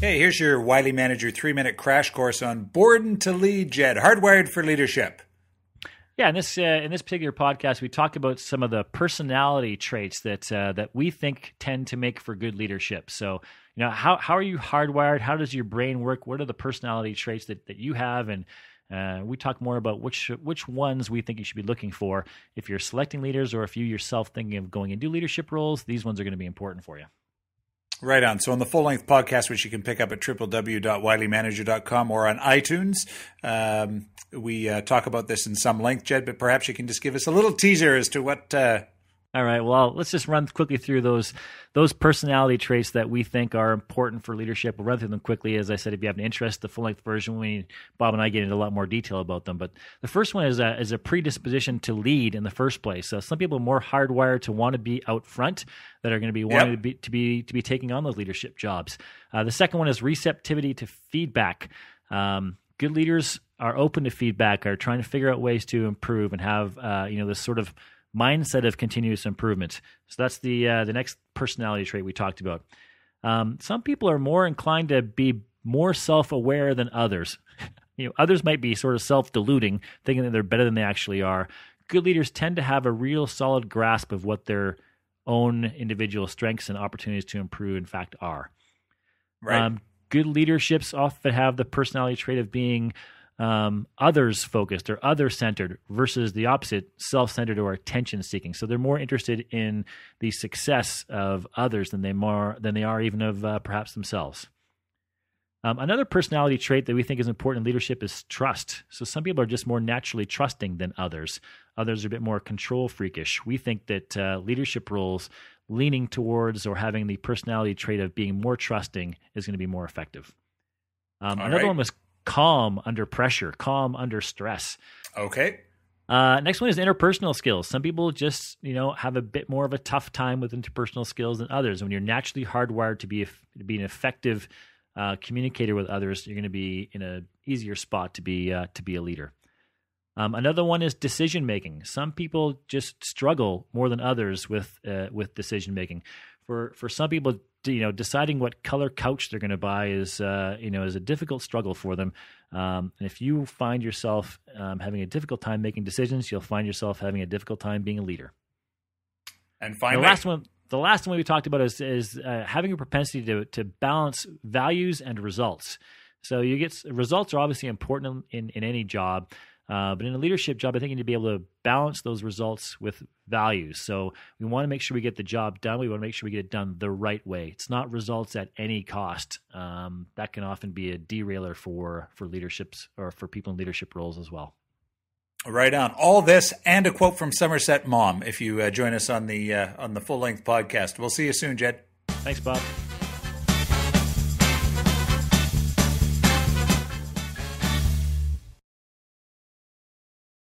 Hey, here's your Wiley Manager 3-minute crash course on Bored to Lead, Jed. Hardwired for leadership. Yeah, in this particular podcast, we talk about some of the personality traits that we think tend to make for good leadership. So, how are you hardwired? How does your brain work? What are the personality traits that you have? And we talk more about which ones we think you should be looking for if you're selecting leaders, or if you yourself thinking of going into leadership roles. These ones are going to be important for you. Right on. So on the full-length podcast, which you can pick up at www.wileymanager.com or on iTunes, we talk about this in some length, Jed, but perhaps you can just give us a little teaser as to what... All right. Well, let's just run quickly through those personality traits that we think are important for leadership. We'll run through them quickly. As I said, if you have an interest, the full-length version, Bob and I get into a lot more detail about them. But the first one is a predisposition to lead in the first place. So some people are more hardwired to want to be out front, that are going to be wanting to be taking on those leadership jobs. The second one is receptivity to feedback. Good leaders are open to feedback, are trying to figure out ways to improve, and have this sort of mindset of continuous improvement. So that's the next personality trait we talked about. Some people are more inclined to be more self-aware than others. Others might be sort of self-deluding, thinking that they're better than they actually are. Good leaders tend to have a real solid grasp of what their own individual strengths and opportunities to improve, in fact, are. Right. Good leaderships often have the personality trait of being others-focused or other-centered versus the opposite, self-centered or attention-seeking. So they're more interested in the success of others than they are even of perhaps themselves. Another personality trait that we think is important in leadership is trust. So some people are just more naturally trusting than others. Others are a bit more control freakish. We think that leadership roles leaning towards or having the personality trait of being more trusting is going to be more effective. Another one was calm under pressure, calm under stress. Okay. Next one is interpersonal skills. Some people just, have a bit more of a tough time with interpersonal skills than others. When you're naturally hardwired to be an effective communicator with others, you're going to be in an easier spot to be a leader. Another one is decision making. Some people just struggle more than others with decision making. For some people, deciding what color couch they're going to buy is a difficult struggle for them. And if you find yourself having a difficult time making decisions, you'll find yourself having a difficult time being a leader. And finally, the last one we talked about is having a propensity to balance values and results. So results are obviously important in any job. But in a leadership job, I think you need to be able to balance those results with values. So we want to make sure we get the job done. We want to make sure we get it done the right way. It's not results at any cost. That can often be a derailer for leaderships or for people in leadership roles as well. Right on. All this and a quote from Somerset Maugham if you join us on the full-length podcast. We'll see you soon, Jed. Thanks, Bob.